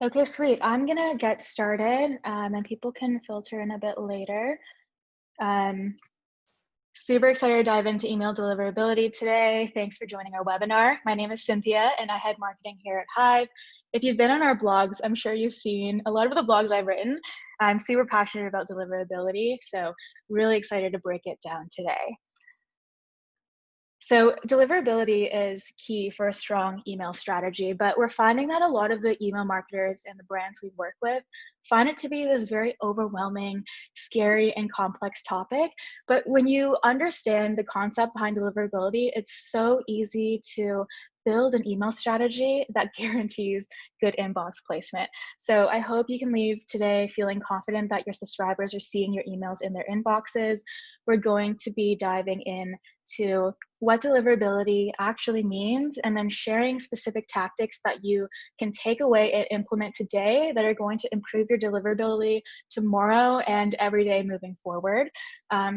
Okay, sweet. I'm gonna get started, and people can filter in a bit later. Um, Super excited to dive into email deliverability today. Thanks for joining our webinar. My name is Cynthia, and I head marketing here at Hive. If you've been on our blogs, I'm sure you've seen a lot of the blogs I've written. I'm super passionate about deliverability, so really excited to break it down today. So deliverability is key for a strong email strategy, but we're finding that a lot of the email marketers and the brands we work with find it to be this very overwhelming, scary, and complex topic. But when you understand the concept behind deliverability, it's so easy to build an email strategy that guarantees good inbox placement. So I hope you can leave today feeling confident that your subscribers are seeing your emails in their inboxes. We're going to be diving in to what deliverability actually means, and then sharing specific tactics that you can take away and implement today that are going to improve your deliverability tomorrow and every day moving forward.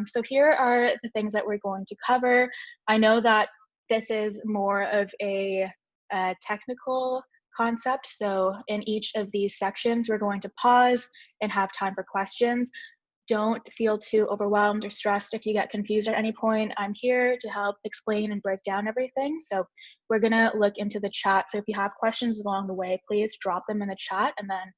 So here are the things that we're going to cover. I know that this is more of a technical concept, so in each of these sections, we're going to pause and have time for questions. Don't feel too overwhelmed or stressed if you get confused at any point. I'm here to help explain and break down everything. So we're gonna look into the chat. So if you have questions along the way, please drop them in the chat. And then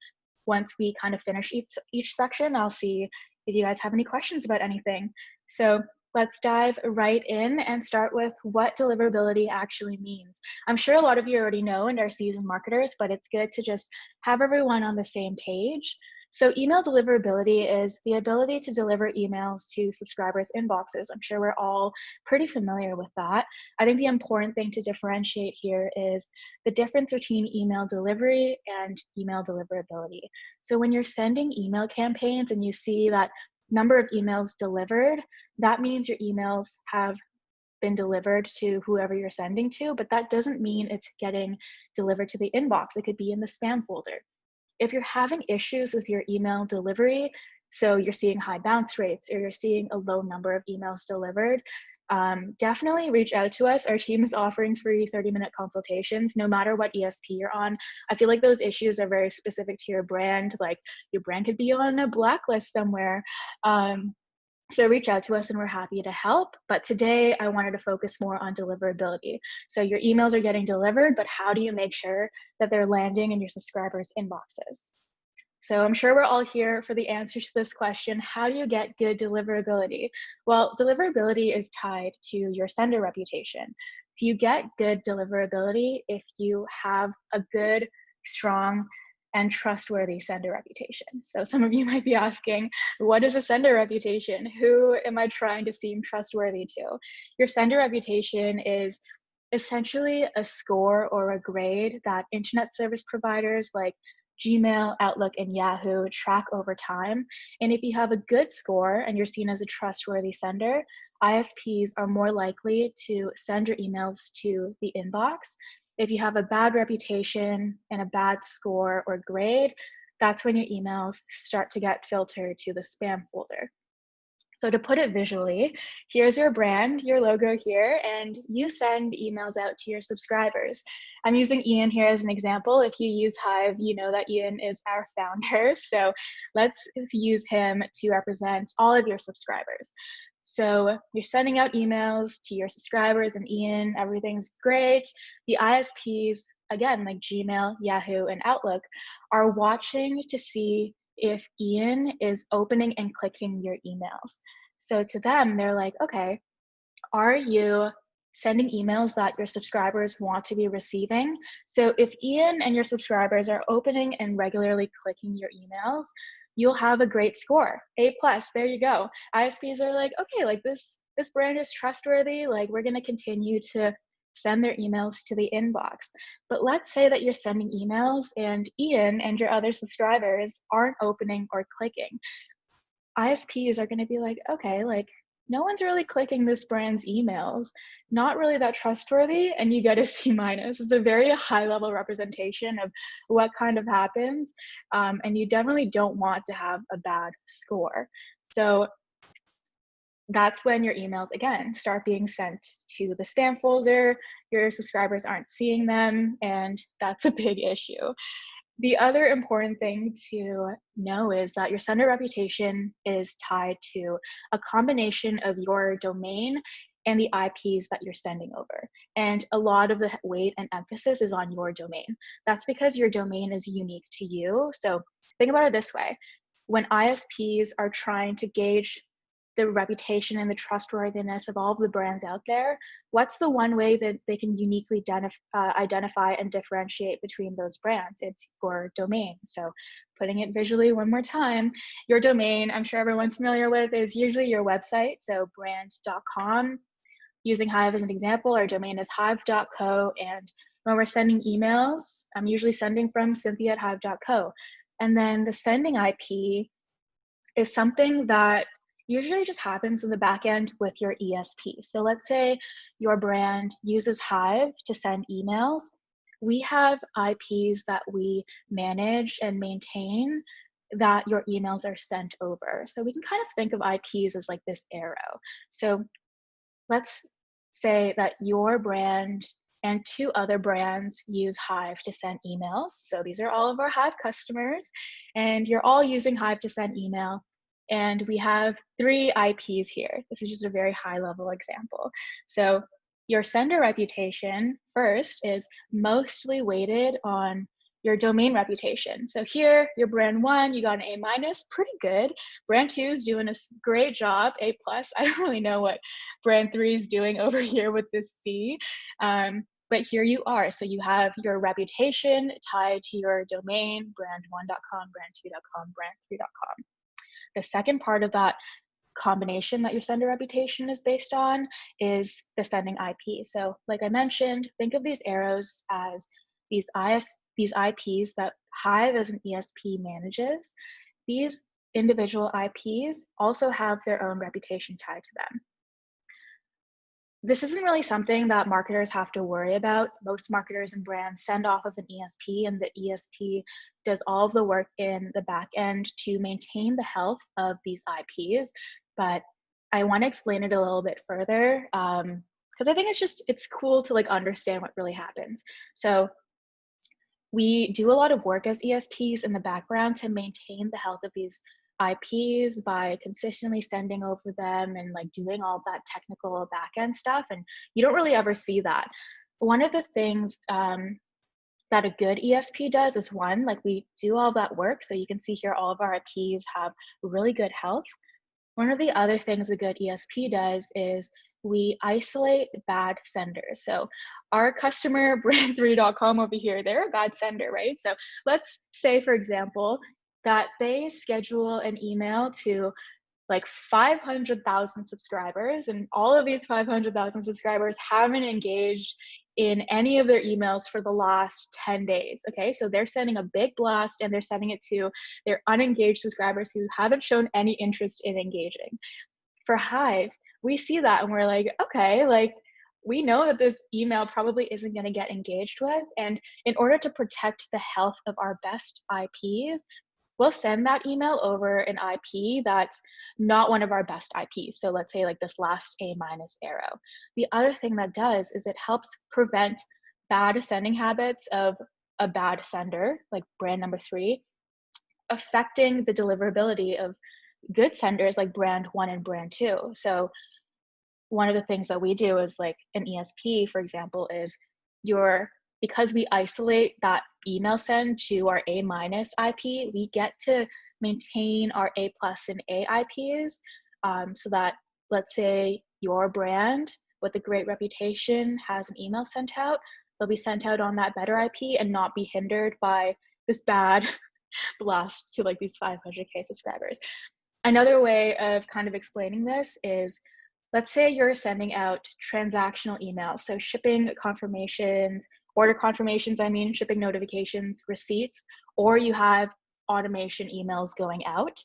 once we kind of finish each section, I'll see if you guys have any questions about anything. So let's dive right in and start with what deliverability actually means. I'm sure a lot of you already know and are seasoned marketers, but it's good to just have everyone on the same page. So email deliverability is the ability to deliver emails to subscribers' inboxes. I'm sure we're all pretty familiar with that. I think the important thing to differentiate here is the difference between email delivery and email deliverability. So when you're sending email campaigns and you see that number of emails delivered, that means your emails have been delivered to whoever you're sending to, but that doesn't mean it's getting delivered to the inbox. It could be in the spam folder. If you're having issues with your email delivery, so you're seeing high bounce rates or you're seeing a low number of emails delivered, definitely reach out to us. Our team is offering free 30-minute consultations, no matter what ESP you're on. I feel like those issues are very specific to your brand. Like your brand could be on a blacklist somewhere. So reach out to us and we're happy to help. But today I wanted to focus more on deliverability. So your emails are getting delivered, but how do you make sure that they're landing in your subscribers' inboxes? So I'm sure we're all here for the answer to this question. How do you get good deliverability? Well, deliverability is tied to your sender reputation. You get good deliverability if you have a good, strong, and trustworthy sender reputation. So some of you might be asking, what is a sender reputation? Who am I trying to seem trustworthy to? Your sender reputation is essentially a score or a grade that internet service providers like Gmail, Outlook, and Yahoo track over time. And if you have a good score and you're seen as a trustworthy sender, ISPs are more likely to send your emails to the inbox. If you have a bad reputation and a bad score or grade, that's when your emails start to get filtered to the spam folder. So to put it visually, here's your brand, your logo here, and you send emails out to your subscribers. I'm using Ian here as an example. If you use Hive, you know that Ian is our founder. So let's use him to represent all of your subscribers. So you're sending out emails to your subscribers and Ian, everything's great. The ISPs, again, like Gmail, Yahoo, and Outlook, are watching to see if Ian is opening and clicking your emails. So to them, they're like, okay, are you sending emails that your subscribers want to be receiving? So if Ian and your subscribers are opening and regularly clicking your emails, you'll have a great score, A+, there you go. ISPs are like, okay, like this brand is trustworthy, like we're gonna continue to send their emails to the inbox. But let's say that you're sending emails and Ian and your other subscribers aren't opening or clicking. ISPs are going to be like, okay, like no one's really clicking this brand's emails, not really that trustworthy, and you get a C-. It's a very high level representation of what kind of happens, and you definitely don't want to have a bad score. So that's when your emails, again, start being sent to the spam folder. Your subscribers aren't seeing them, and that's a big issue. The other important thing to know is that your sender reputation is tied to a combination of your domain and the IPs that you're sending over. And a lot of the weight and emphasis is on your domain. That's because your domain is unique to you. So think about it this way. When ISPs are trying to gauge the reputation and the trustworthiness of all of the brands out there, what's the one way that they can uniquely identify and differentiate between those brands? It's your domain. So putting it visually one more time, your domain, I'm sure everyone's familiar with, is usually your website. So brand.com, using Hive as an example, our domain is hive.co. And when we're sending emails, I'm usually sending from cynthia@hive.co. And then the sending IP is something that usually just happens in the back end with your ESP. So let's say your brand uses Hive to send emails. We have IPs that we manage and maintain that your emails are sent over. So we can kind of think of IPs as like this arrow. So let's say that your brand and two other brands use Hive to send emails. So these are all of our Hive customers, and you're all using Hive to send email. And we have 3 IPs here. This is just a very high level example. So your sender reputation first is mostly weighted on your domain reputation. So here, your brand 1, you got an A-, pretty good. Brand 2 is doing a great job, A+. I don't really know what brand 3 is doing over here with this C. But here you are. So you have your reputation tied to your domain, brand1.com, brand2.com, brand3.com. The second part of that combination that your sender reputation is based on is the sending IP. So like I mentioned, think of these arrows as these IPs that Hive as an ESP manages. These individual IPs also have their own reputation tied to them. This isn't really something that marketers have to worry about. Most marketers and brands send off of an ESP, and the ESP does all of the work in the back end to maintain the health of these IPs. But I want to explain it a little bit further because I think it's cool to like understand what really happens. So we do a lot of work as ESPs in the background to maintain the health of these IPs by consistently sending over them and like doing all that technical backend stuff. And you don't really ever see that. One of the things that a good ESP does is one, like we do all that work. So you can see here, all of our IPs have really good health. One of the other things a good ESP does is we isolate bad senders. So our customer brand3.com over here, they're a bad sender, right? So let's say, for example, that they schedule an email to like 500,000 subscribers, and all of these 500,000 subscribers haven't engaged in any of their emails for the last 10 days. Okay, so they're sending a big blast and they're sending it to their unengaged subscribers who haven't shown any interest in engaging. For Hive, we see that and we're like, okay, like we know that this email probably isn't going to get engaged with. And in order to protect the health of our best IPs, we'll send that email over an IP that's not one of our best IPs. So let's say like this last A- arrow. The other thing that does is it helps prevent bad sending habits of a bad sender, like brand number 3, affecting the deliverability of good senders like brand 1 and brand 2. So one of the things that we do is like an ESP, for example, is because we isolate that email send to our A- IP, we get to maintain our A+ and A IPs so that, let's say your brand with a great reputation has an email sent out, they'll be sent out on that better IP and not be hindered by this bad blast to like these 500K subscribers. Another way of kind of explaining this is, let's say you're sending out transactional emails, so shipping confirmations, order confirmations, shipping notifications, receipts, or you have automation emails going out.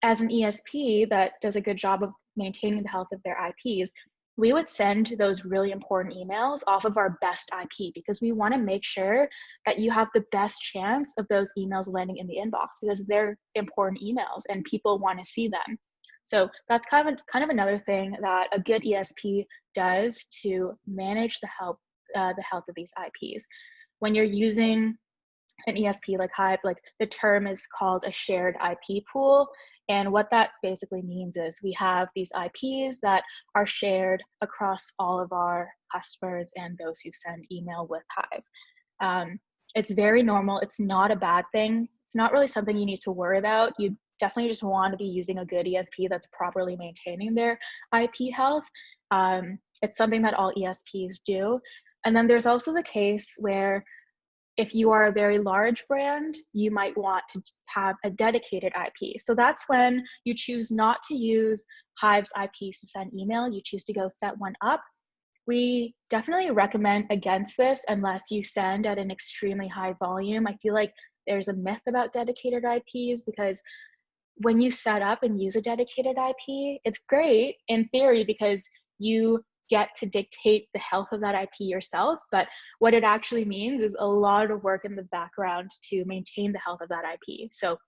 As an ESP that does a good job of maintaining the health of their IPs, we would send those really important emails off of our best IP because we want to make sure that you have the best chance of those emails landing in the inbox because they're important emails and people want to see them. So that's kind of another thing that a good ESP does to manage the health of these IPs. When you're using an ESP like Hive, like the term is called a shared IP pool. And what that basically means is we have these IPs that are shared across all of our customers and those who send email with Hive. It's very normal. It's not a bad thing. It's not really something you need to worry about. You definitely just want to be using a good ESP that's properly maintaining their IP health. It's something that all ESPs do. And then there's also the case where if you are a very large brand, you might want to have a dedicated IP. So that's when you choose not to use Hive's IPs to send email. You choose to go set one up. We definitely recommend against this unless you send at an extremely high volume. I feel like there's a myth about dedicated IPs because when you set up and use a dedicated IP, it's great in theory because you get to dictate the health of that IP yourself. But what it actually means is a lot of work in the background to maintain the health of that IP. So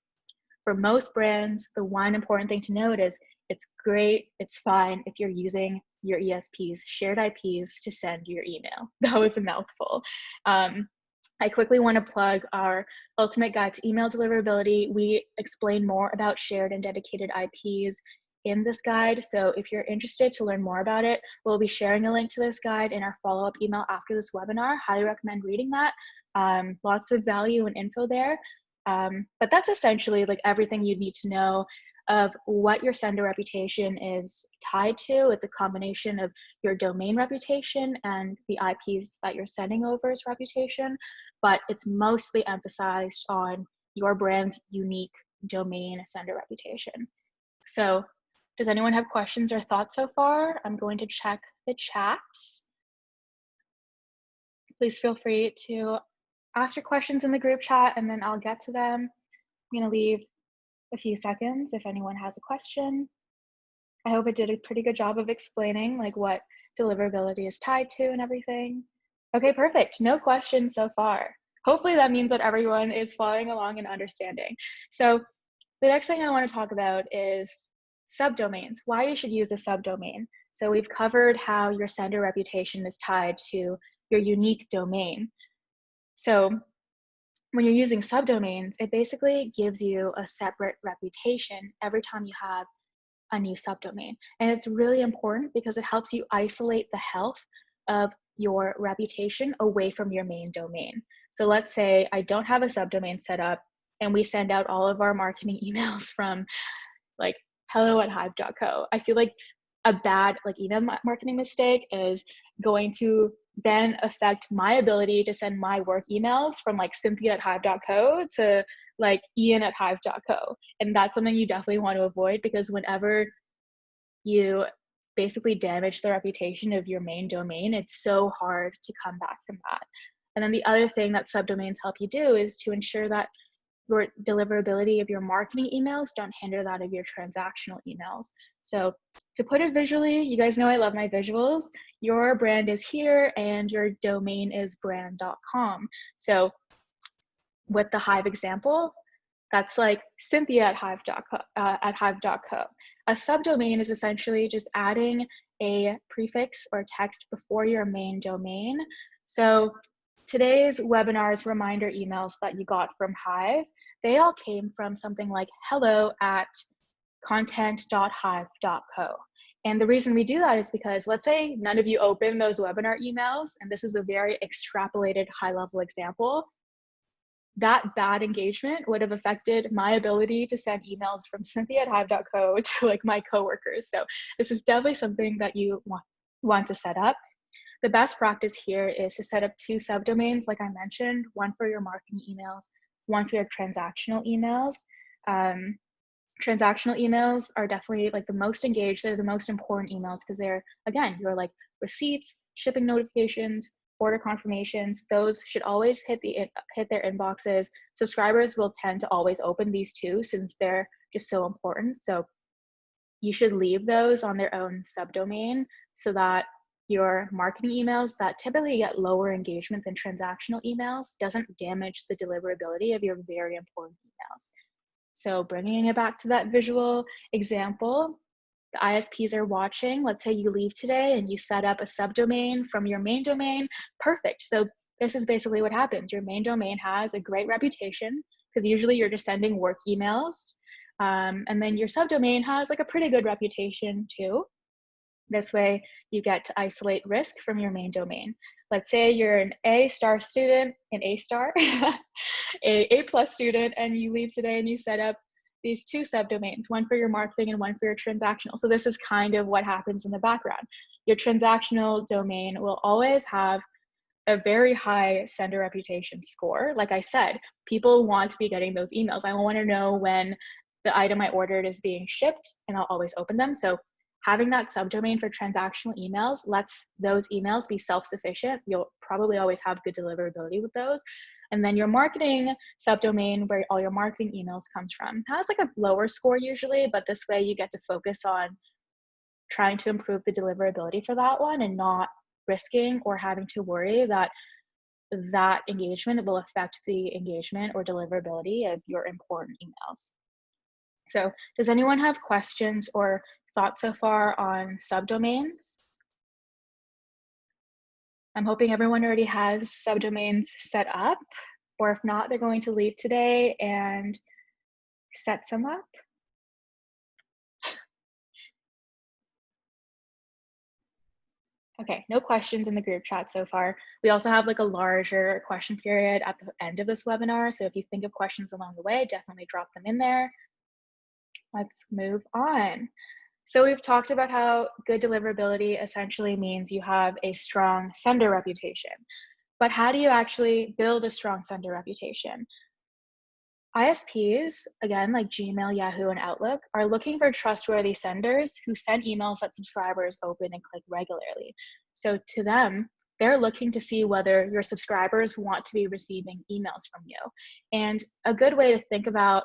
for most brands, the one important thing to note is it's great, it's fine if you're using your ESP's shared IPs to send your email. That was a mouthful. I quickly want to plug our Ultimate Guide to Email Deliverability. We explain more about shared and dedicated IPs in this guide. So if you're interested to learn more about it, we'll be sharing a link to this guide in our follow-up email after this webinar. Highly recommend reading that. Lots of value and info there. But that's essentially like everything you need to know of what your sender reputation is tied to. It's a combination of your domain reputation and the IPs that you're sending over's reputation, but it's mostly emphasized on your brand's unique domain sender reputation. So does anyone have questions or thoughts so far? I'm going to check the chat. Please feel free to ask your questions in the group chat and then I'll get to them. I'm gonna leave a few seconds if anyone has a question. I hope it did a pretty good job of explaining like what deliverability is tied to and everything. Okay, perfect. No questions so far. Hopefully that means that everyone is following along and understanding. So the next thing I want to talk about is subdomains, why you should use a subdomain. So we've covered how your sender reputation is tied to your unique domain. So when you're using subdomains, it basically gives you a separate reputation every time you have a new subdomain. And it's really important because it helps you isolate the health of your reputation away from your main domain. So let's say I don't have a subdomain set up and we send out all of our marketing emails from like hello@hive.co. I feel like a bad like email marketing mistake is going to then affect my ability to send my work emails from like Cynthia@hive.co to like Ian@hive.co. And that's something you definitely want to avoid because whenever you basically damage the reputation of your main domain, it's so hard to come back from that. And then the other thing that subdomains help you do is to ensure that your deliverability of your marketing emails don't hinder that of your transactional emails. So to put it visually, you guys know I love my visuals. Your brand is here and your domain is brand.com. So with the Hive example, that's like Cynthia@hive.co. A subdomain is essentially just adding a prefix or text before your main domain. So today's webinar's reminder emails that you got from Hive, they all came from something like hello@content.hive.co. And the reason we do that is because let's say none of you open those webinar emails, and this is a very extrapolated high-level example, that bad engagement would have affected my ability to send emails from Cynthia@hive.co to like my coworkers. So this is definitely something that you want to set up. The best practice here is to set up 2 subdomains, like I mentioned, one for your marketing emails, one for your transactional emails. Transactional emails are definitely like the most engaged. They're the most important emails because they're, again, your like receipts, shipping notifications, order confirmations. Those should always hit their inboxes. Subscribers will tend to always open these too since they're just so important. So you should leave those on their own subdomain so that your marketing emails that typically get lower engagement than transactional emails doesn't damage the deliverability of your very important emails. So bringing it back to that visual example, the ISPs are watching. Let's say you leave today and you set up a subdomain from your main domain. Perfect. So this is basically what happens. Your main domain has a great reputation because usually you're just sending work emails. And then your subdomain has like a pretty good reputation too. This way you get to isolate risk from your main domain. Let's say you're an A-star student, an A-star, A+ student, and you leave today and you set up these two subdomains, one for your marketing and one for your transactional. So this is kind of what happens in the background. Your transactional domain will always have a very high sender reputation score. Like I said, people want to be getting those emails. I want to know when the item I ordered is being shipped, and I'll always open them. So having that subdomain for transactional emails lets those emails be self-sufficient. You'll probably always have good deliverability with those. And then your marketing subdomain, where all your marketing emails comes from, has like a lower score usually, but this way you get to focus on trying to improve the deliverability for that one and not risking or having to worry that that engagement will affect the engagement or deliverability of your important emails. So does anyone have questions or thoughts so far on subdomains? I'm hoping everyone already has subdomains set up, or if not, they're going to leave today and set some up. Okay, no questions in the group chat so far. We also have like a larger question period at the end of this webinar. So if you think of questions along the way, definitely drop them in there. Let's move on. So we've talked about how good deliverability essentially means you have a strong sender reputation. But how do you actually build a strong sender reputation? ISPs, again, like Gmail, Yahoo, and Outlook, are looking for trustworthy senders who send emails that subscribers open and click regularly. So to them, they're looking to see whether your subscribers want to be receiving emails from you. And a good way to think about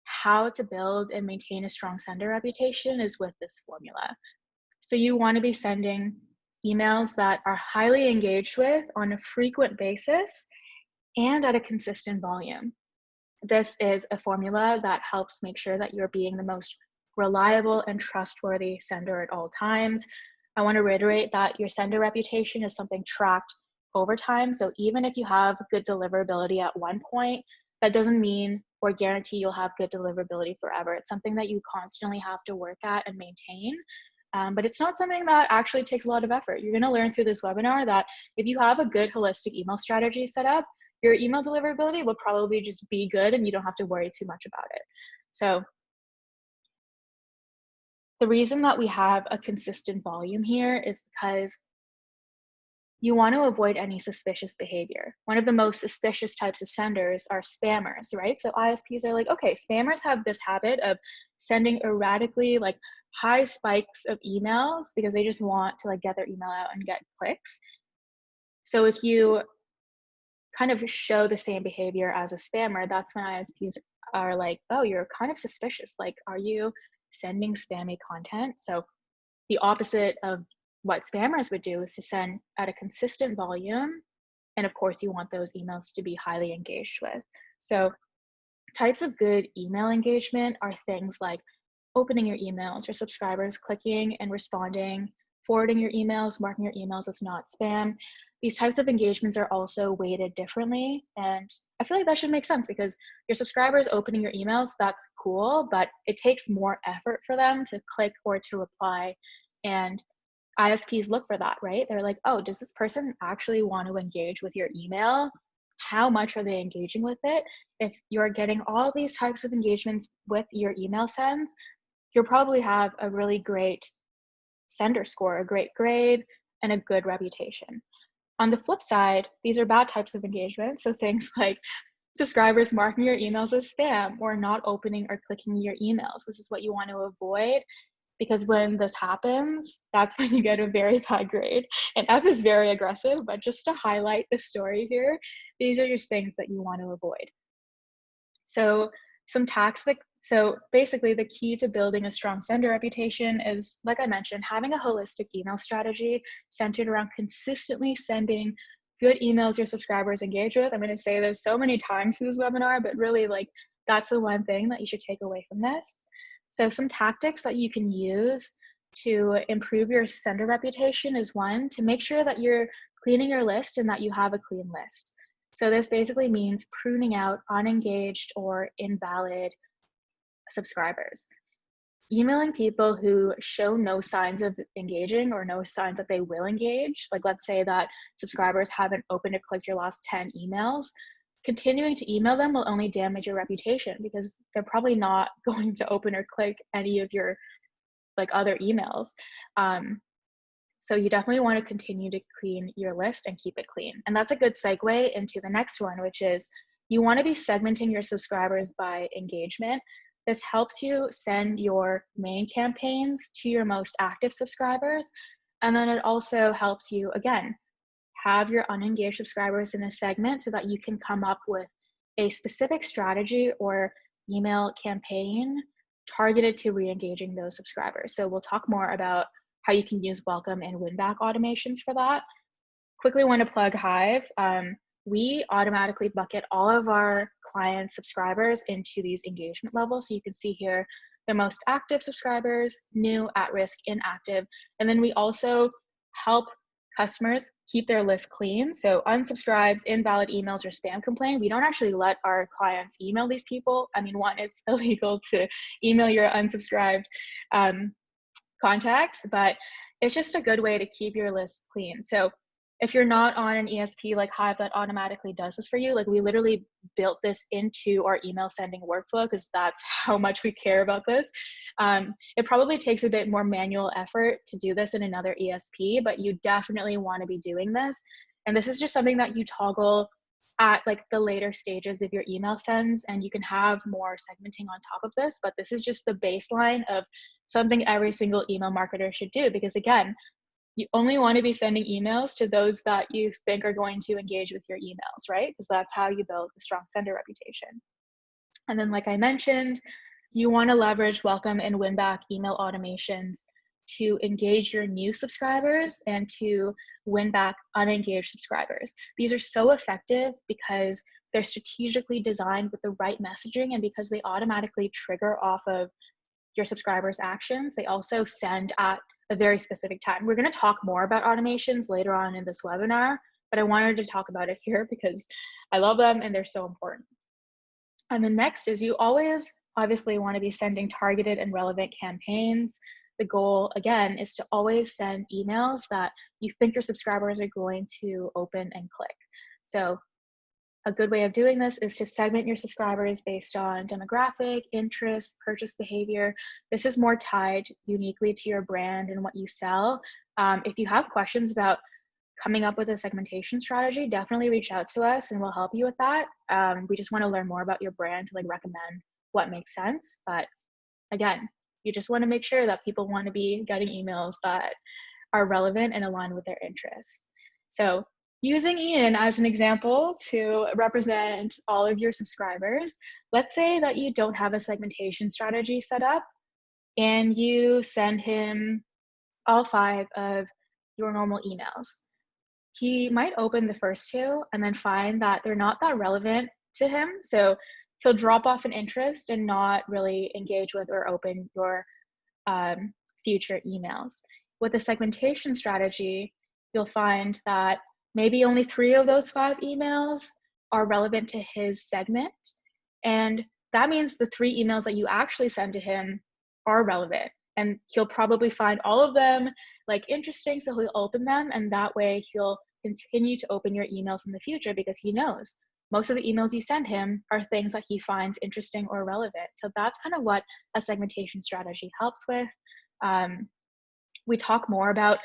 how to build and maintain a strong sender reputation is with this formula. So you want to be sending emails that are highly engaged with on a frequent basis and at a consistent volume. This is a formula that helps make sure that you're being the most reliable and trustworthy sender at all times. I want to reiterate that your sender reputation is something tracked over time. So even if you have good deliverability at one point, that doesn't mean or guarantee you'll have good deliverability forever. It's something that you constantly have to work at and maintain. But it's not something that actually takes a lot of effort. You're going to learn through this webinar that if you have a good holistic email strategy set up, your email deliverability will probably just be good and you don't have to worry too much about it. So the reason that we have a consistent volume here is because you want to avoid any suspicious behavior. One of the most suspicious types of senders are spammers, right? So ISPs are like, okay, spammers have this habit of sending erratically like high spikes of emails because they just want to like get their email out and get clicks. So if you kind of show the same behavior as a spammer, that's when ISPs are like, oh, you're kind of suspicious. Like, are you sending spammy content? So the opposite of what spammers would do is to send at a consistent volume. And of course, you want those emails to be highly engaged with. So types of good email engagement are things like opening your emails, your subscribers clicking and responding, forwarding your emails, marking your emails as not spam. These types of engagements are also weighted differently. And I feel like that should make sense because your subscribers opening your emails, that's cool, but it takes more effort for them to click or to reply. And ISPs look for that, right? They're like, oh, does this person actually want to engage with your email? How much are they engaging with it? If you're getting all these types of engagements with your email sends, you'll probably have a really great sender score, a great grade, and a good reputation. On the flip side, these are bad types of engagement. So things like subscribers marking your emails as spam or not opening or clicking your emails. This is what you want to avoid because when this happens, that's when you get a very bad grade. And F is very aggressive, but just to highlight the story here, these are just things that you want to avoid. So so basically the key to building a strong sender reputation is, like I mentioned, having a holistic email strategy centered around consistently sending good emails your subscribers engage with. I'm going to say this so many times through this webinar, but really like that's the one thing that you should take away from this. So some tactics that you can use to improve your sender reputation is one, to make sure that you're cleaning your list and that you have a clean list. So this basically means pruning out unengaged or invalid subscribers. Emailing people who show no signs of engaging or no signs that they will engage, like let's say that subscribers haven't opened or clicked your last 10 emails, continuing to email them will only damage your reputation because they're probably not going to open or click any of your like other emails. So you definitely want to continue to clean your list and keep it clean. And that's a good segue into the next one, which is you want to be segmenting your subscribers by engagement. This helps you send your main campaigns to your most active subscribers. And then it also helps you, again, have your unengaged subscribers in a segment so that you can come up with a specific strategy or email campaign targeted to re-engaging those subscribers. So we'll talk more about how you can use welcome and Winback automations for that. Quickly want to plug Hive. We automatically bucket all of our client subscribers into these engagement levels. So you can see here the most active subscribers, new, at risk, inactive. And then we also help customers keep their list clean. So unsubscribes, invalid emails, or spam complaint, we don't actually let our clients email these people. I mean, one, it's illegal to email your unsubscribed contacts, but it's just a good way to keep your list clean. So if you're not on an ESP like Hive that automatically does this for you, like we literally built this into our email sending workflow because that's how much we care about this. It probably takes a bit more manual effort to do this in another ESP, but you definitely want to be doing this. And this is just something that you toggle at like the later stages of your email sends, and you can have more segmenting on top of this, but this is just the baseline of something every single email marketer should do, because again, you only want to be sending emails to those that you think are going to engage with your emails, right? Because that's how you build a strong sender reputation. And then, like I mentioned, you want to leverage welcome and Winback email automations to engage your new subscribers and to win back unengaged subscribers. These are so effective because they're strategically designed with the right messaging, and because they automatically trigger off of your subscribers' actions, they also send at a very specific time. We're going to talk more about automations later on in this webinar, but I wanted to talk about it here because I love them and they're so important. And the next is you always obviously want to be sending targeted and relevant campaigns. The goal, again, is to always send emails that you think your subscribers are going to open and click. So a good way of doing this is to segment your subscribers based on demographic, interest, purchase behavior. This is more tied uniquely to your brand and what you sell. If you have questions about coming up with a segmentation strategy, definitely reach out to us and we'll help you with that. We just want to learn more about your brand to like recommend what makes sense. But again, you just want to make sure that people want to be getting emails that are relevant and aligned with their interests. So using Ian as an example to represent all of your subscribers, let's say that you don't have a segmentation strategy set up and you send him all 5 of your normal emails. He might open the first 2 and then find that they're not that relevant to him. So he'll drop off an interest and not really engage with or open your future emails. With a segmentation strategy, you'll find that maybe only 3 of those 5 emails are relevant to his segment. And that means the 3 emails that you actually send to him are relevant. And he'll probably find all of them like interesting, so he'll open them. And that way he'll continue to open your emails in the future because he knows most of the emails you send him are things that he finds interesting or relevant. So that's kind of what a segmentation strategy helps with. We talk more about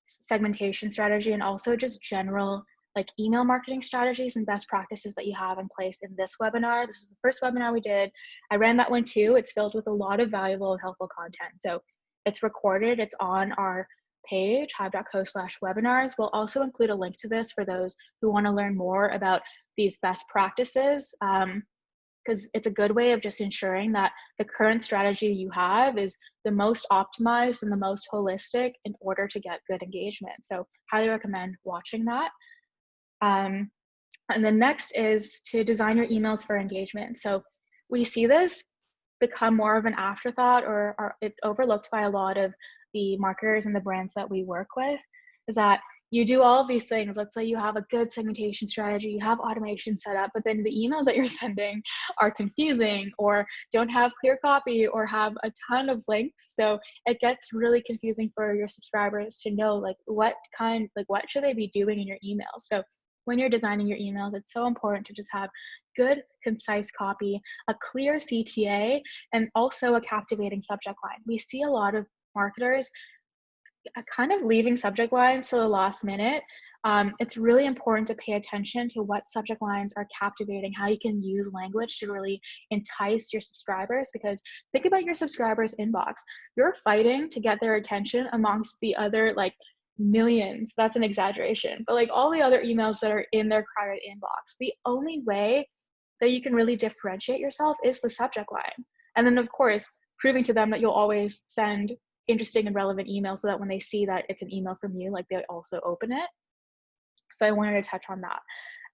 segmentation strategy and also just general like email marketing strategies and best practices that you have in place in this webinar. This is the first webinar we did. I ran that one too. It's filled with a lot of valuable and helpful content. So it's recorded, it's on our page, hive.co/webinars. We'll also include a link to this for those who want to learn more about these best practices, because it's a good way of just ensuring that the current strategy you have is the most optimized and the most holistic in order to get good engagement. So highly recommend watching that. And then next is to design your emails for engagement. So we see this become more of an afterthought, or it's overlooked by a lot of the marketers and the brands that we work with, is that you do all of these things. Let's say you have a good segmentation strategy, you have automation set up, but then the emails that you're sending are confusing or don't have clear copy or have a ton of links. So it gets really confusing for your subscribers to know like what should they be doing in your emails. So when you're designing your emails, it's so important to just have good, concise copy, a clear CTA, and also a captivating subject line. We see a lot of marketers kind of leaving subject lines to the last minute. It's really important to pay attention to what subject lines are captivating, how you can use language to really entice your subscribers, because think about your subscribers' inbox. You're fighting to get their attention amongst the other like millions, that's an exaggeration, but like all the other emails that are in their private inbox. The only way that you can really differentiate yourself is the subject line. And then of course, proving to them that you'll always send interesting and relevant emails so that when they see that it's an email from you, like they also open it. So I wanted to touch on that.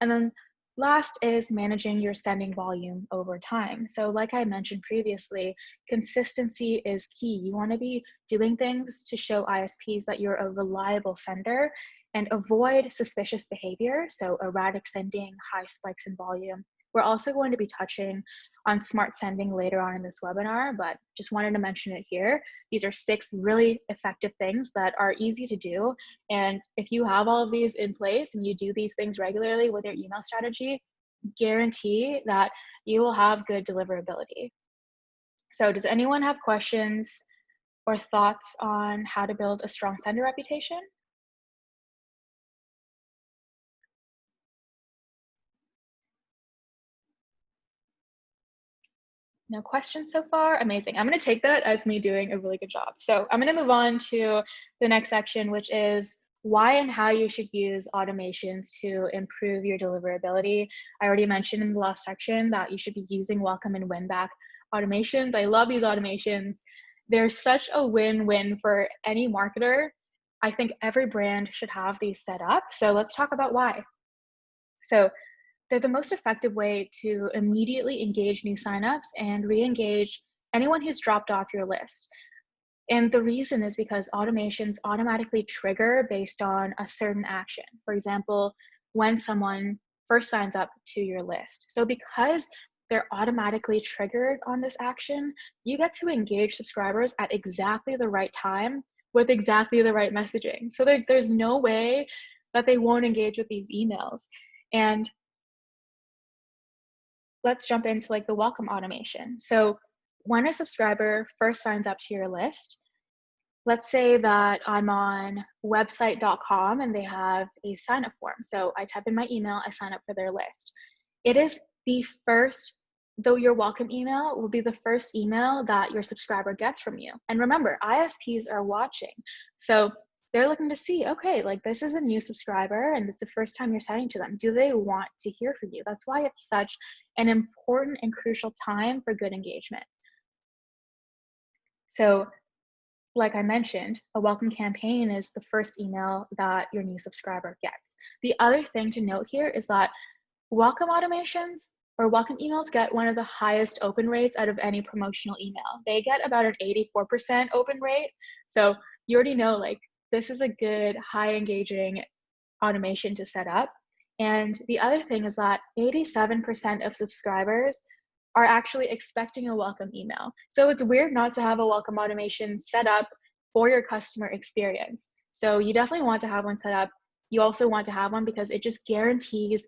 And then last is managing your sending volume over time. So like I mentioned previously, consistency is key. You want to be doing things to show ISPs that you're a reliable sender and avoid suspicious behavior. So erratic sending, high spikes in volume. We're also going to be touching on smart sending later on in this webinar, but just wanted to mention it here. These are 6 really effective things that are easy to do. And if you have all of these in place and you do these things regularly with your email strategy, guarantee that you will have good deliverability. So does anyone have questions or thoughts on how to build a strong sender reputation? No questions so far? Amazing. I'm going to take that as me doing a really good job. So I'm going to move on to the next section, which is why and how you should use automations to improve your deliverability. I already mentioned in the last section that you should be using welcome and Winback automations. I love these automations. They're such a win-win for any marketer. I think every brand should have these set up. So let's talk about why. So they're the most effective way to immediately engage new signups and re-engage anyone who's dropped off your list. And the reason is because automations automatically trigger based on a certain action. For example, when someone first signs up to your list. So because they're automatically triggered on this action, you get to engage subscribers at exactly the right time with exactly the right messaging. So there's no way that they won't engage with these emails. And let's jump into like the welcome automation. So when a subscriber first signs up to your list, let's say that I'm on website.com and they have a sign up form. So I type in my email, I sign up for their list. It is the first, though your welcome email will be the first email that your subscriber gets from you. And remember, ISPs are watching. So they're looking to see, okay, like this is a new subscriber and it's the first time you're sending to them. Do they want to hear from you? That's why it's such an important and crucial time for good engagement. So like I mentioned, a welcome campaign is the first email that your new subscriber gets. The other thing to note here is that welcome automations or welcome emails get one of the highest open rates out of any promotional email. They get about an 84% open rate. So you already know like this is a good high engaging automation to set up. And the other thing is that 87% of subscribers are actually expecting a welcome email. So it's weird not to have a welcome automation set up for your customer experience. So you definitely want to have one set up. You also want to have one because it just guarantees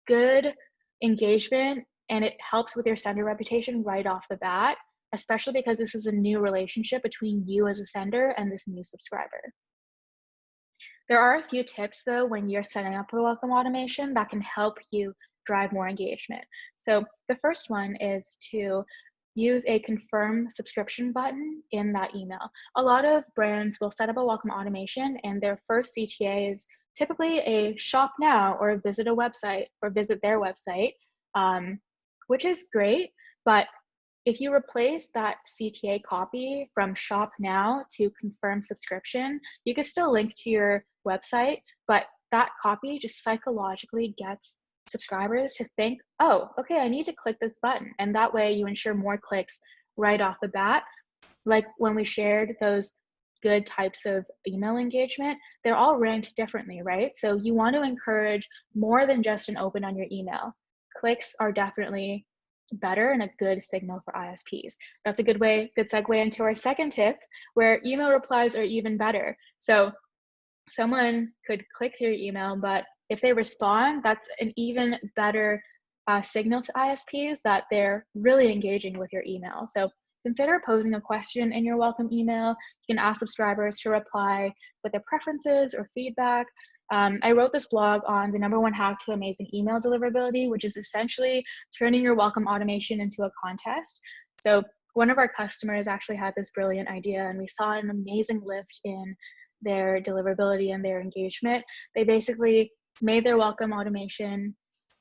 good engagement and it helps with your sender reputation right off the bat, especially because this is a new relationship between you as a sender and this new subscriber. There are a few tips though when you're setting up a welcome automation that can help you drive more engagement. So the first one is to use a confirm subscription button in that email. A lot of brands will set up a welcome automation and their first CTA is typically a shop now or visit a website or visit their website, which is great. But if you replace that CTA copy from shop now to confirm subscription, you can still link to your website, but that copy just psychologically gets subscribers to think, oh, okay, I need to click this button. And that way you ensure more clicks right off the bat. Like when we shared those good types of email engagement, they're all ranked differently, right? So you want to encourage more than just an open on your email. Clicks are definitely better and a good signal for ISPs. That's a good segue into our second tip, where email replies are even better. So someone could click through your email, but if they respond, that's an even better signal to ISPs that they're really engaging with your email. So consider posing a question in your welcome email. You can ask subscribers to reply with their preferences or feedback. I wrote this blog on the #1 hack to amazing email deliverability, which is essentially turning your welcome automation into a contest. So one of our customers actually had this brilliant idea, and we saw an amazing lift in their deliverability and their engagement. They basically made their welcome automation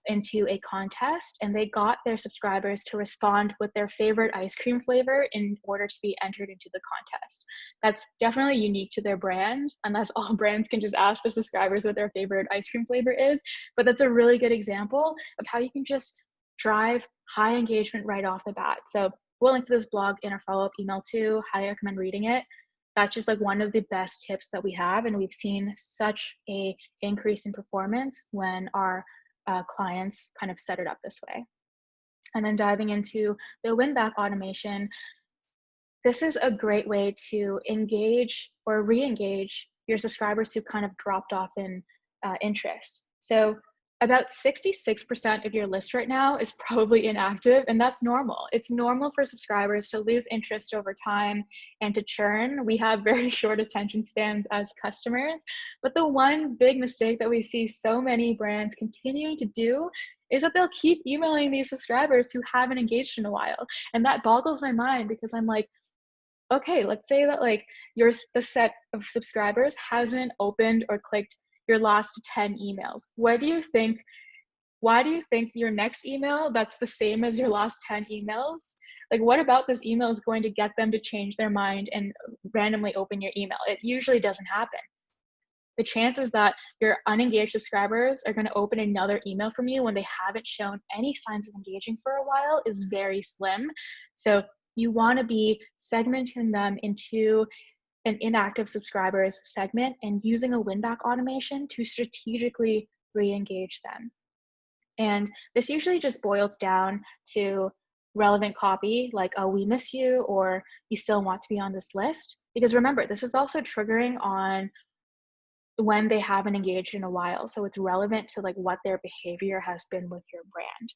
into a contest, and they got their subscribers to respond with their favorite ice cream flavor in order to be entered into the contest. That's definitely unique to their brand, unless all brands can just ask the subscribers what their favorite ice cream flavor is. But that's a really good example of how you can just drive high engagement right off the bat. So we'll link to this blog in our follow-up email too. Highly recommend reading it. That's just like one of the best tips that we have, and we've seen such a increase in performance when our clients kind of set it up this way. And then diving into the Winback automation, this is a great way to engage or re-engage your subscribers who kind of dropped off in interest. So about 66% of your list right now is probably inactive, and that's normal. It's normal for subscribers to lose interest over time and to churn. We have very short attention spans as customers, but the one big mistake that we see so many brands continuing to do is that they'll keep emailing these subscribers who haven't engaged in a while. And that boggles my mind, because I'm like, okay, let's say that like the set of subscribers hasn't opened or clicked your last 10 emails. Why do you think your next email that's the same as your last 10 emails, like what about this email is going to get them to change their mind and randomly open your email? It usually doesn't happen. The chances that your unengaged subscribers are going to open another email from you when they haven't shown any signs of engaging for a while is very slim. So you want to be segmenting them into an inactive subscribers segment and using a Winback automation to strategically re-engage them. And this usually just boils down to relevant copy like, oh, we miss you, or you still want to be on this list. Because remember, this is also triggering on when they haven't engaged in a while. So it's relevant to like what their behavior has been with your brand.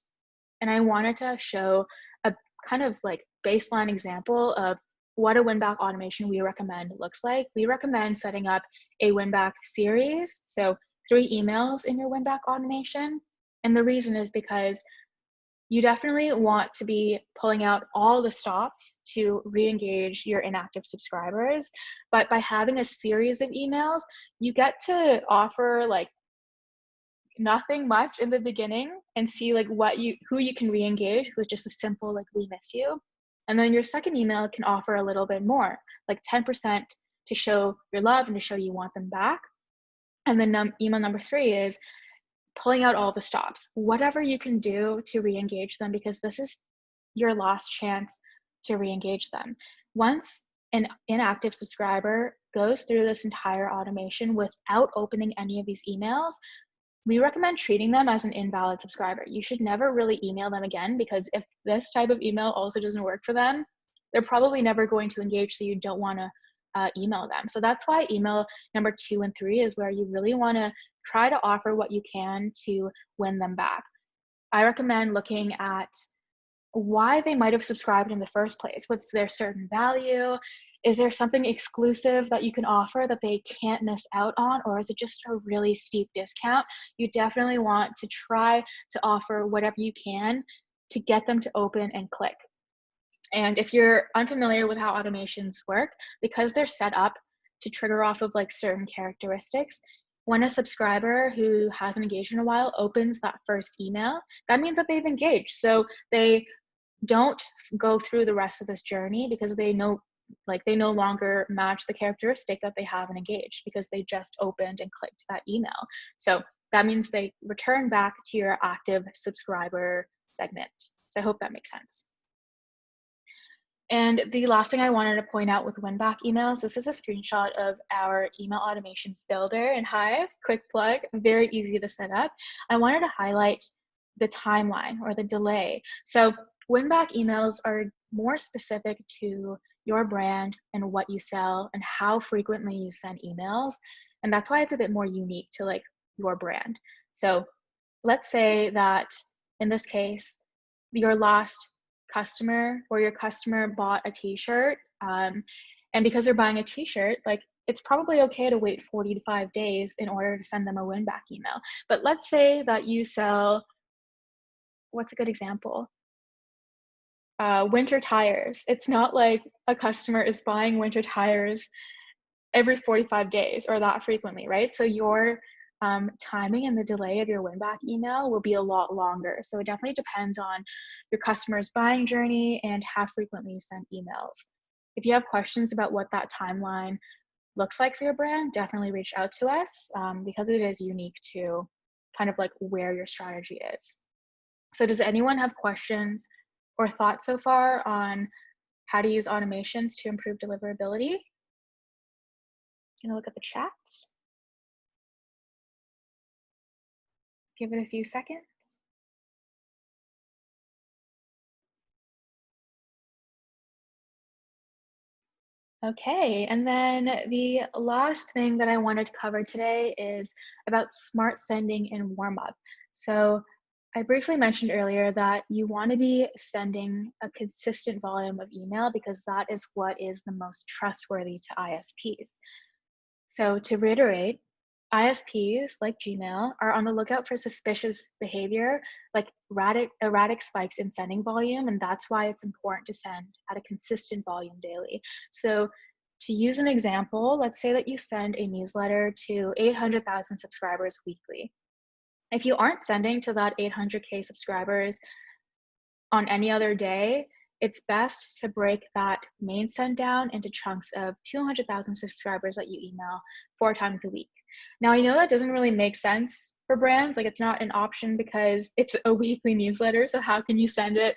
And I wanted to show a kind of like baseline example of what a Winback automation we recommend looks like. We recommend setting up a Winback series, so 3 emails in your Winback automation. And the reason is because you definitely want to be pulling out all the stops to re-engage your inactive subscribers. But by having a series of emails, you get to offer like nothing much in the beginning and see like who you can re-engage with just a simple like, we miss you. And then your second email can offer a little bit more, like 10% to show your love and to show you want them back. And then email number 3 is pulling out all the stops, whatever you can do to re-engage them, because this is your last chance to re-engage them. Once an inactive subscriber goes through this entire automation without opening any of these emails, we recommend treating them as an invalid subscriber. You should never really email them again, because if this type of email also doesn't work for them, they're probably never going to engage, so you don't want to email them. So that's why email number 2 and 3 is where you really want to try to offer what you can to win them back. I recommend looking at why they might have subscribed in the first place. What's their certain value? Is there something exclusive that you can offer that they can't miss out on? Or is it just a really steep discount? You definitely want to try to offer whatever you can to get them to open and click. And if you're unfamiliar with how automations work, because they're set up to trigger off of like certain characteristics, when a subscriber who hasn't engaged in a while opens that first email, that means that they've engaged. So they don't go through the rest of this journey because they no longer match the characteristic that they haven't engaged, because they just opened and clicked that email. So that means they return back to your active subscriber segment. So I hope that makes sense. And the last thing I wanted to point out with Winback emails, this is a screenshot of our email automations builder in Hive. Quick plug, very easy to set up. I wanted to highlight the timeline or the delay. So Winback emails are more specific to your brand and what you sell and how frequently you send emails. And that's why it's a bit more unique to like your brand. So let's say that in this case, your last customer or your customer bought a t-shirt, and because they're buying a t-shirt, like it's probably okay to wait 40 to 5 days in order to send them a win back email. But let's say that you sell, what's a good example? Winter tires. It's not like a customer is buying winter tires every 45 days or that frequently, right? So your timing and the delay of your win back email will be a lot longer. So it definitely depends on your customer's buying journey and how frequently you send emails. If you have questions about what that timeline looks like for your brand, definitely reach out to us because it is unique to kind of like where your strategy is. So does anyone have questions or thoughts so far on how to use automations to improve deliverability? Gonna look at the chats. Give it a few seconds. Okay, and then the last thing that I wanted to cover today is about smart sending and warm up. So I briefly mentioned earlier that you want to be sending a consistent volume of email because that is what is the most trustworthy to ISPs. So to reiterate, ISPs like Gmail are on the lookout for suspicious behavior, like erratic spikes in sending volume, and that's why it's important to send at a consistent volume daily. So to use an example, let's say that you send a newsletter to 800,000 subscribers weekly. If you aren't sending to that 800K subscribers on any other day, it's best to break that main send down into chunks of 200,000 subscribers that you email 4 times a week. Now, I know that doesn't really make sense for brands, like it's not an option because it's a weekly newsletter, so how can you send it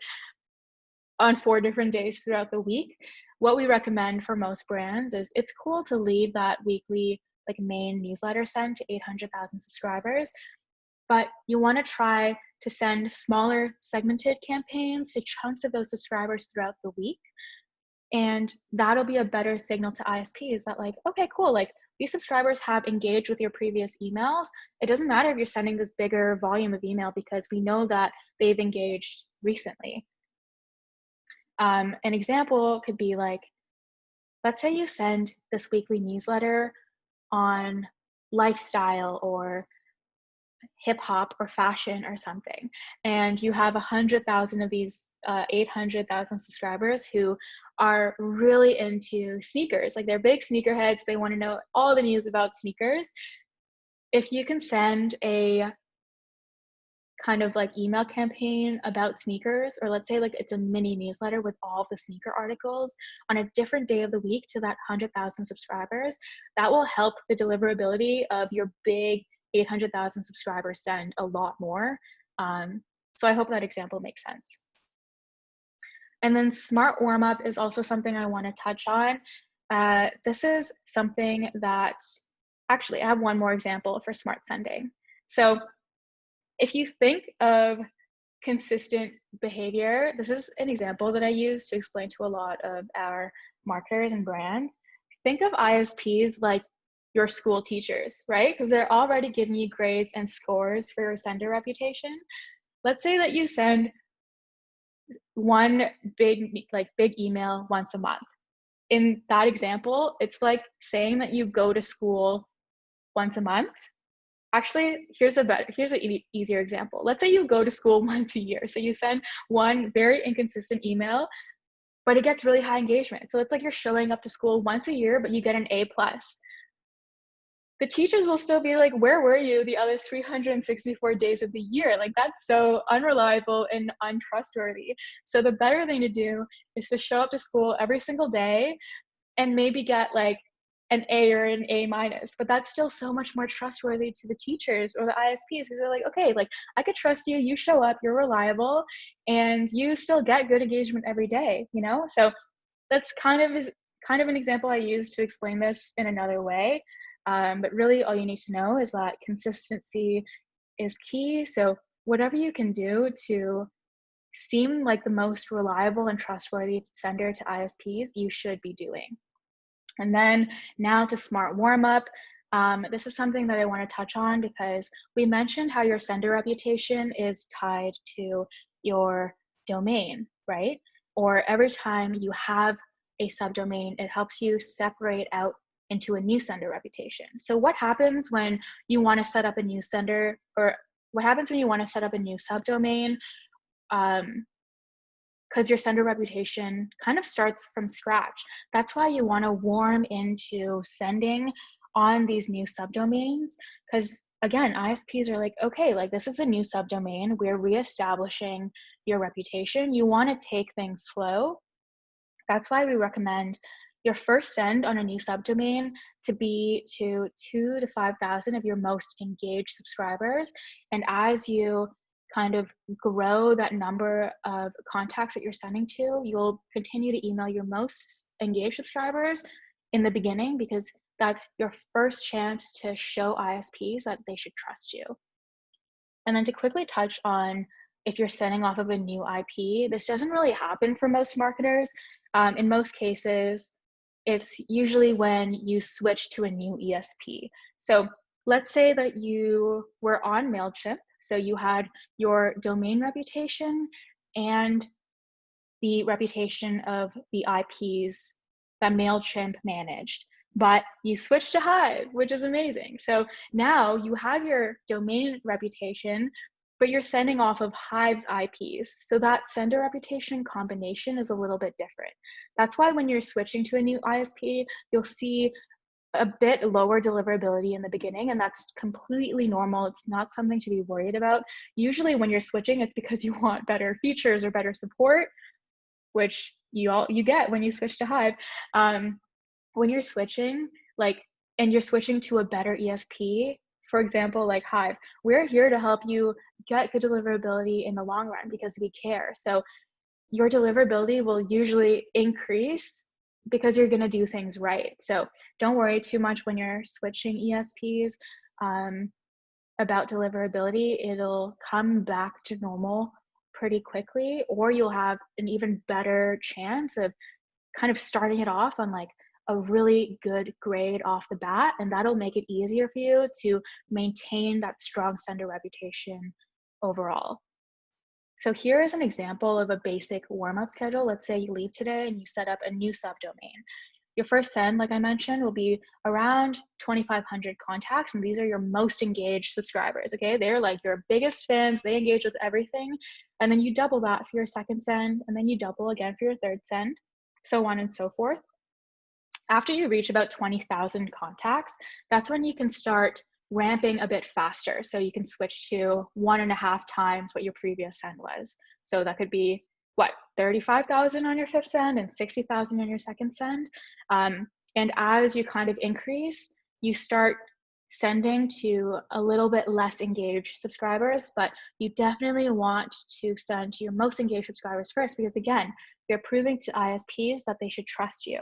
on 4 different days throughout the week? What we recommend for most brands is it's cool to leave that weekly like main newsletter send to 800,000 subscribers, but you want to try to send smaller segmented campaigns to chunks of those subscribers throughout the week. And that'll be a better signal to ISPs that like, okay, cool, like these subscribers have engaged with your previous emails. It doesn't matter if you're sending this bigger volume of email because we know that they've engaged recently. An example could be like, let's say you send this weekly newsletter on lifestyle or hip hop or fashion or something, and you have 100,000 of these 800,000 subscribers who are really into sneakers, like they're big sneakerheads, they want to know all the news about sneakers. If you can send a kind of like email campaign about sneakers, or let's say like it's a mini newsletter with all the sneaker articles on a different day of the week to that 100,000 subscribers, that will help the deliverability of your big 800,000 subscribers send a lot more. So I hope that example makes sense. And then smart warm up is also something I want to touch on. This is something that, actually, I have one more example for smart sending. So if you think of consistent behavior, this is an example that I use to explain to a lot of our marketers and brands. Think of ISPs like your school teachers, right? Because they're already giving you grades and scores for your sender reputation. Let's say that you send one big email once a month. In that example, it's like saying that you go to school once a month. Actually, here's an easier example. Let's say you go to school once a year. So you send one very inconsistent email, but it gets really high engagement. So it's like you're showing up to school once a year, but you get an A+. The teachers will still be like, where were you the other 364 days of the year? Like, that's so unreliable and untrustworthy. So the better thing to do is to show up to school every single day and maybe get like an A or an A-, but that's still so much more trustworthy to the teachers or the ISPs because they're like, okay, like I could trust you, you show up, you're reliable, and you still get good engagement every day, you know? So that's kind of an example I use to explain this in another way. But really, all you need to know is that consistency is key. So whatever you can do to seem like the most reliable and trustworthy sender to ISPs, you should be doing. And then now to smart warm up. This is something that I want to touch on because we mentioned how your sender reputation is tied to your domain, right? Or every time you have a subdomain, it helps you separate out into a new sender reputation. So what happens when you want to set up a new sender, or what happens when you want to set up a new subdomain? Because your sender reputation kind of starts from scratch. That's why you want to warm into sending on these new subdomains. Because again, ISPs are like, okay, like this is a new subdomain. We're reestablishing your reputation. You want to take things slow. That's why we recommend your first send on a new subdomain to be to 2,000 to 5,000 of your most engaged subscribers. And as you kind of grow that number of contacts that you're sending to, you'll continue to email your most engaged subscribers in the beginning, because that's your first chance to show ISPs that they should trust you. And then to quickly touch on if you're sending off of a new IP, this doesn't really happen for most marketers. In most cases, it's usually when you switch to a new ESP. So let's say that you were on MailChimp, so you had your domain reputation and the reputation of the IPs that MailChimp managed, but you switched to Hive, which is amazing. So now you have your domain reputation, but you're sending off of Hive's IPs. So that sender reputation combination is a little bit different. That's why when you're switching to a new ISP, you'll see a bit lower deliverability in the beginning, and that's completely normal. It's not something to be worried about. Usually when you're switching, it's because you want better features or better support, which you get when you switch to Hive. When you're switching, and you're switching to a better ESP, for example, like Hive, we're here to help you get good deliverability in the long run because we care. So your deliverability will usually increase because you're going to do things right. So don't worry too much when you're switching ESPs about deliverability. It'll come back to normal pretty quickly, or you'll have an even better chance of kind of starting it off on like a really good grade off the bat, and that'll make it easier for you to maintain that strong sender reputation overall. So here is an example of a basic warm-up schedule. Let's say you leave today and you set up a new subdomain. Your first send, like I mentioned, will be around 2,500 contacts, and these are your most engaged subscribers, okay? They're like your biggest fans, they engage with everything, and then you double that for your second send, and then you double again for your third send, so on and so forth. After you reach about 20,000 contacts, that's when you can start ramping a bit faster. So you can switch to 1.5 times what your previous send was. So that could be, 35,000 on your fifth send and 60,000 on your second send. And as you kind of increase, you start sending to a little bit less engaged subscribers, but you definitely want to send to your most engaged subscribers first, because again, you're proving to ISPs that they should trust you.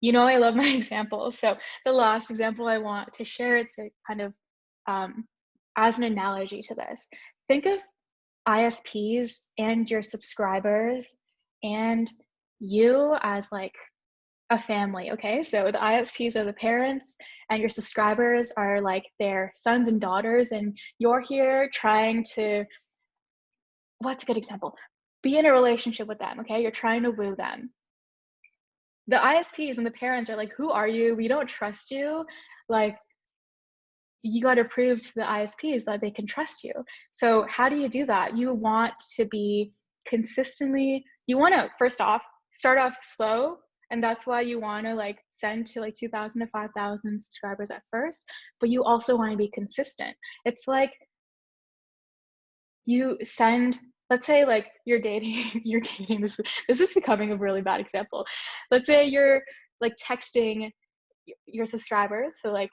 You know, I love my examples. So the last example I want to share, it's a kind of as an analogy to this. Think of ISPs and your subscribers and you as like a family, okay? So the ISPs are the parents and your subscribers are like their sons and daughters, and you're here trying to, what's a good example? Be in a relationship with them, okay? You're trying to woo them. The ISPs and the parents are like, who are you? We don't trust you. Like, you got to prove to the ISPs that they can trust you. So how do you do that? You want to be consistently, you want to first off start off slow, and that's why you want to like send to like 2,000 to 5,000 subscribers at first, but you also want to be consistent. It's like you send, let's say like you're dating, this is becoming a really bad example. Let's say you're like texting your subscribers, so like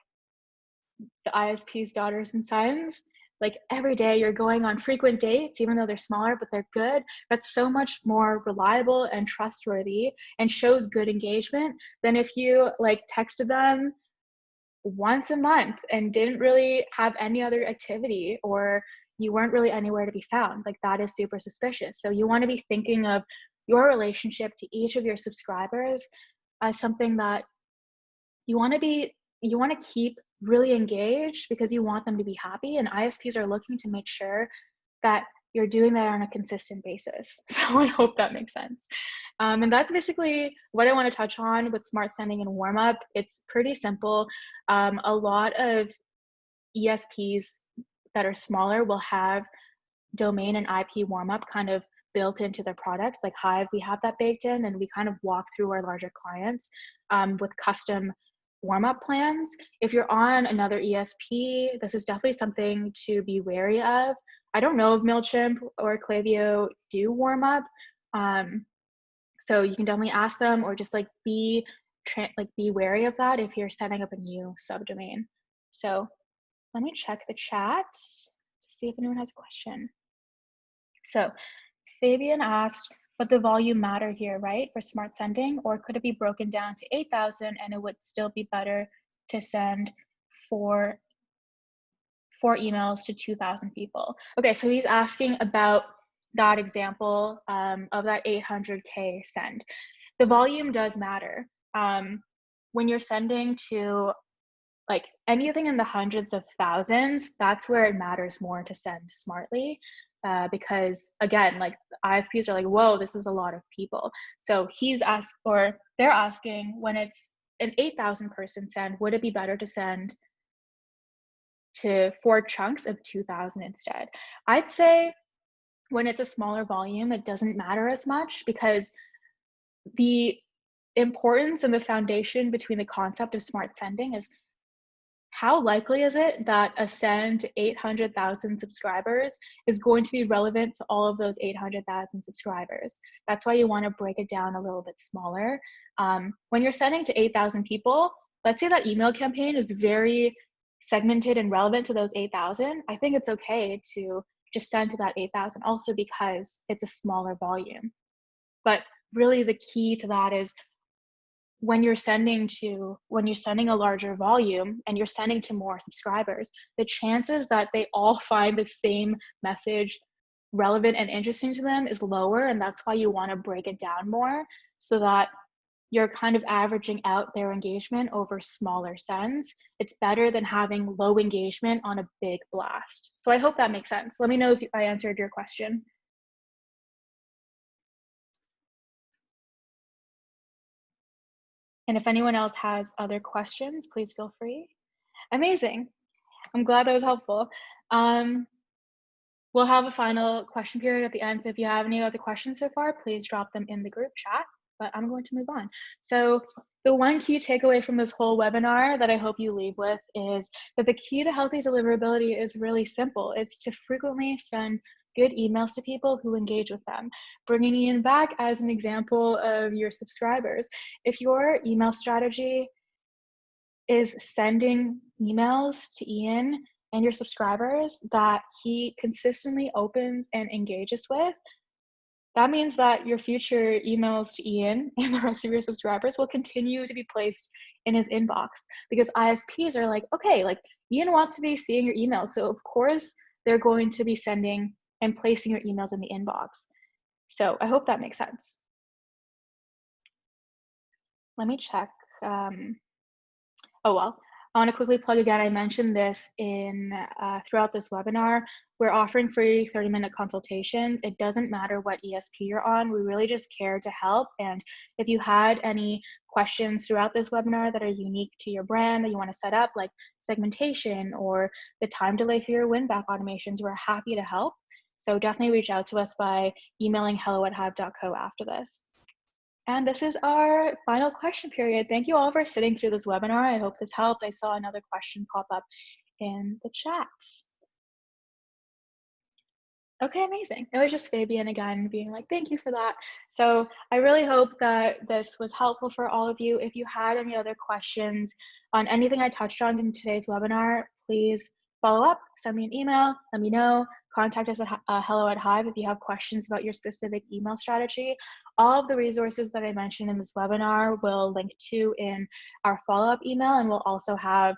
the ISP's daughters and sons, like every day you're going on frequent dates, even though they're smaller, but they're good, that's so much more reliable and trustworthy and shows good engagement than if you like texted them once a month and didn't really have any other activity, or you weren't really anywhere to be found. Like that is super suspicious. So you want to be thinking of your relationship to each of your subscribers as something that you want to keep really engaged, because you want them to be happy, and ISPs are looking to make sure that you're doing that on a consistent basis. So I hope that makes sense. And that's basically what I want to touch on with smart sending and warm up. It's pretty simple. A lot of ESPs that are smaller will have domain and IP warm up kind of built into their product. Like Hive, we have that baked in, and we kind of walk through our larger clients with custom warm up plans. If you're on another ESP, this is definitely something to be wary of. I don't know if MailChimp or Klaviyo do warm up. So you can definitely ask them, or just like be wary of that if you're setting up a new subdomain. So let me check the chat to see if anyone has a question. So Fabian asked, but the volume matter here, right, for smart sending, or could it be broken down to 8,000 and it would still be better to send four emails to 2,000 people? Okay, so he's asking about that example of that 800K send. The volume does matter. When you're sending to like anything in the hundreds of thousands, that's where it matters more to send smartly. Because again, like ISPs are like, whoa, this is a lot of people. So they're asking, when it's an 8,000 person send, would it be better to send to 4 chunks of 2,000 instead? I'd say when it's a smaller volume, it doesn't matter as much, because the importance and the foundation between the concept of smart sending is, how likely is it that a send to 800,000 subscribers is going to be relevant to all of those 800,000 subscribers? That's why you want to break it down a little bit smaller. When you're sending to 8,000 people, let's say that email campaign is very segmented and relevant to those 8,000. I think it's okay to just send to that 8,000, also because it's a smaller volume. But really the key to that is, when you're sending a larger volume and you're sending to more subscribers, the chances that they all find the same message relevant and interesting to them is lower. And that's why you want to break it down more, so that you're kind of averaging out their engagement over smaller sends. It's better than having low engagement on a big blast. So I hope that makes sense. Let me know if I answered your question. And if anyone else has other questions, please feel free. Amazing. I'm glad that was helpful. We'll have a final question period at the end. So if you have any other questions so far, please drop them in the group chat, but I'm going to move on. So the one key takeaway from this whole webinar that I hope you leave with is that the key to healthy deliverability is really simple. It's to frequently send good emails to people who engage with them. Bringing Ian back as an example of your subscribers. If your email strategy is sending emails to Ian and your subscribers that he consistently opens and engages with, that means that your future emails to Ian and the rest of your subscribers will continue to be placed in his inbox, because ISPs are like, okay, like Ian wants to be seeing your emails, so of course they're going to be sending and placing your emails in the inbox. So I hope that makes sense. Let me check. Oh, well, I want to quickly plug again. I mentioned this throughout this webinar. We're offering free 30-minute consultations. It doesn't matter what ESP you're on. We really just care to help. And if you had any questions throughout this webinar that are unique to your brand that you want to set up, like segmentation or the time delay for your Winback automations, we're happy to help. So definitely reach out to us by emailing hello@hive.co after this. And this is our final question period. Thank you all for sitting through this webinar. I hope this helped. I saw another question pop up in the chat. Okay, amazing. It was just Fabian again being like, thank you for that. So I really hope that this was helpful for all of you. If you had any other questions on anything I touched on in today's webinar, please follow up, send me an email, let me know, contact us at hello at Hive if you have questions about your specific email strategy. All of the resources that I mentioned in this webinar will link to in our follow-up email, and we'll also have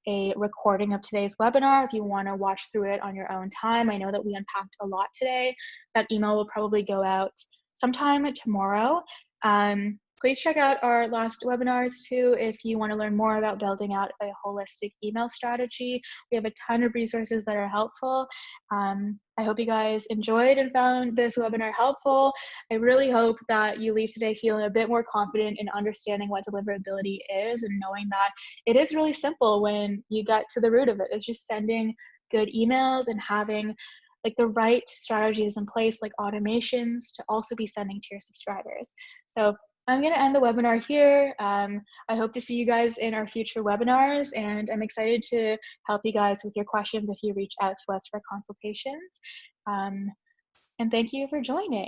a recording of today's webinar if you want to watch through it on your own time. I know that we unpacked a lot today. That email will probably go out sometime tomorrow. Please check out our last webinars too if you want to learn more about building out a holistic email strategy. We have a ton of resources that are helpful. I hope you guys enjoyed and found this webinar helpful. I really hope that you leave today feeling a bit more confident in understanding what deliverability is and knowing that it is really simple when you get to the root of it. It's just sending good emails and having like the right strategies in place, like automations, to also be sending to your subscribers. So I'm going to end the webinar here. I hope to see you guys in our future webinars, and I'm excited to help you guys with your questions if you reach out to us for consultations. And thank you for joining.